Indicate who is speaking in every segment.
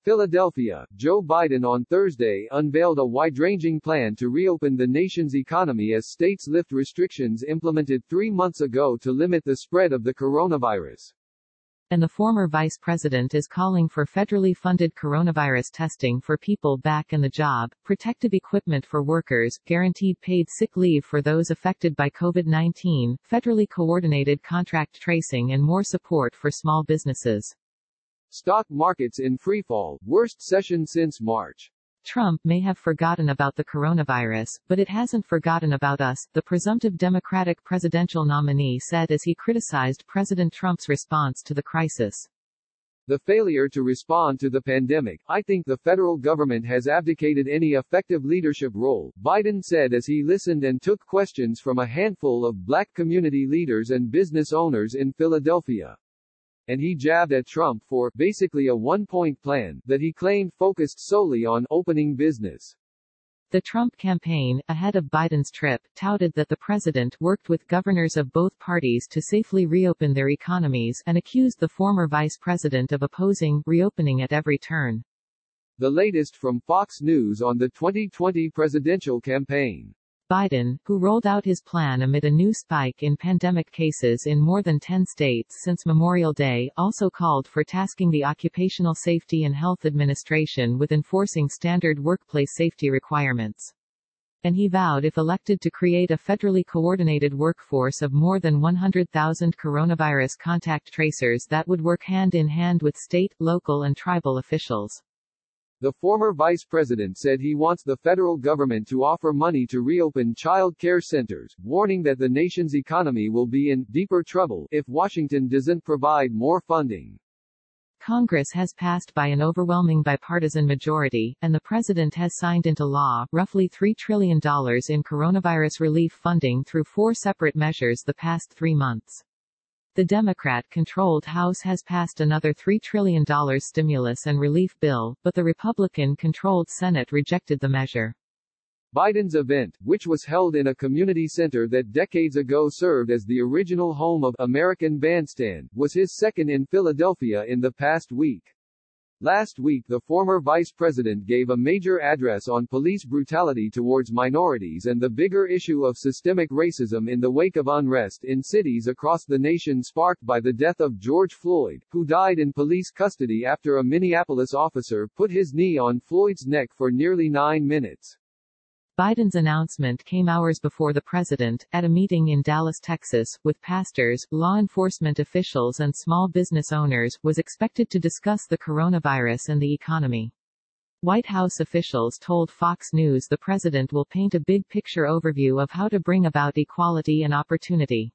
Speaker 1: Philadelphia, Joe Biden on Thursday unveiled a wide-ranging plan to reopen the nation's economy as states lift restrictions implemented 3 months ago to limit the spread of the coronavirus.
Speaker 2: And the former vice president is calling for federally funded coronavirus testing for people back in the job, protective equipment for workers, guaranteed paid sick leave for those affected by COVID-19, federally coordinated contract tracing and more support for small businesses.
Speaker 1: Stock markets in freefall, worst session since March.
Speaker 2: Trump may have forgotten about the coronavirus, but it hasn't forgotten about us, the presumptive Democratic presidential nominee said as he criticized President Trump's response to the crisis.
Speaker 1: The failure to respond to the pandemic, I think the federal government has abdicated any effective leadership role, Biden said as he listened and took questions from a handful of black community leaders and business owners in Philadelphia. And he jabbed at Trump for, basically a one-point plan, that he claimed focused solely on opening business.
Speaker 2: The Trump campaign, ahead of Biden's trip, touted that the president worked with governors of both parties to safely reopen their economies, and accused the former vice president of opposing reopening at every turn.
Speaker 1: The latest from Fox News on the 2020 presidential campaign.
Speaker 2: Biden, who rolled out his plan amid a new spike in pandemic cases in more than 10 states since Memorial Day, also called for tasking the Occupational Safety and Health Administration with enforcing standard workplace safety requirements. And he vowed if elected to create a federally coordinated workforce of more than 100,000 coronavirus contact tracers that would work hand in hand with state, local and tribal officials.
Speaker 1: The former vice president said he wants the federal government to offer money to reopen child care centers, warning that the nation's economy will be in deeper trouble if Washington doesn't provide more funding.
Speaker 2: Congress has passed by an overwhelming bipartisan majority, and the president has signed into law, roughly $3 trillion in coronavirus relief funding through 4 separate measures the past 3 months. The Democrat-controlled House has passed another $3 trillion stimulus and relief bill, but the Republican-controlled Senate rejected the measure.
Speaker 1: Biden's event, which was held in a community center that decades ago served as the original home of American Bandstand, was his second in Philadelphia in the past week. Last week the former vice president gave a major address on police brutality towards minorities and the bigger issue of systemic racism in the wake of unrest in cities across the nation sparked by the death of George Floyd, who died in police custody after a Minneapolis officer put his knee on Floyd's neck for nearly 9 minutes.
Speaker 2: Biden's announcement came hours before the president, at a meeting in Dallas, Texas, with pastors, law enforcement officials and small business owners, was expected to discuss the coronavirus and the economy. White House officials told Fox News the president will paint a big-picture overview of how to bring about equality and opportunity.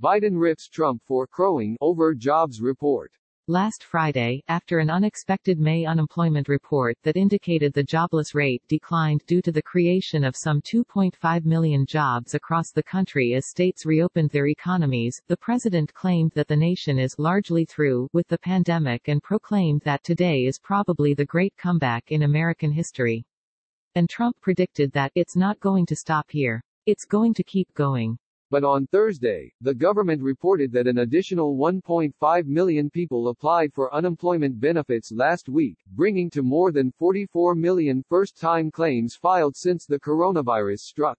Speaker 1: Biden rips Trump for crowing over jobs report.
Speaker 2: Last Friday, after an unexpected May unemployment report that indicated the jobless rate declined due to the creation of some 2.5 million jobs across the country as states reopened their economies, the president claimed that the nation is largely through with the pandemic and proclaimed that today is probably the great comeback in American history. And Trump predicted that it's not going to stop here. It's going to keep going.
Speaker 1: But on Thursday, the government reported that an additional 1.5 million people applied for unemployment benefits last week, bringing to more than 44 million first-time claims filed since the coronavirus struck.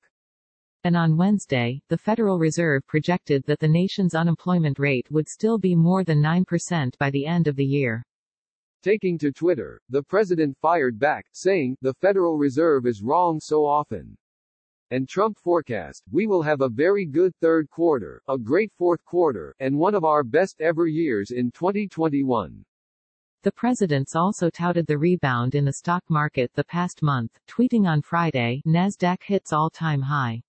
Speaker 2: And on Wednesday, the Federal Reserve projected that the nation's unemployment rate would still be more than 9% by the end of the year.
Speaker 1: Taking to Twitter, the president fired back, saying, "The Federal Reserve is wrong so often." And Trump forecast, "We will have a very good third quarter, a great fourth quarter, and one of our best ever years in 2021.
Speaker 2: The presidents also touted the rebound in the stock market the past month, tweeting on Friday, "Nasdaq hits all-time high."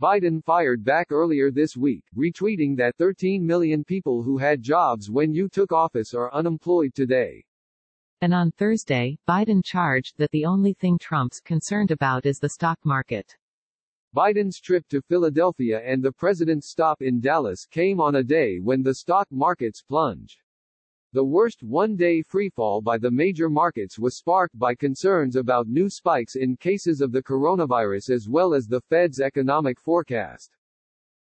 Speaker 1: Biden fired back earlier this week, retweeting that 13 million people who had jobs when you took office are unemployed today.
Speaker 2: And on Thursday, Biden charged that the only thing Trump's concerned about is the stock market.
Speaker 1: Biden's trip to Philadelphia and the president's stop in Dallas came on a day when the stock markets plunged. The worst one-day freefall by the major markets was sparked by concerns about new spikes in cases of the coronavirus as well as the Fed's economic forecast.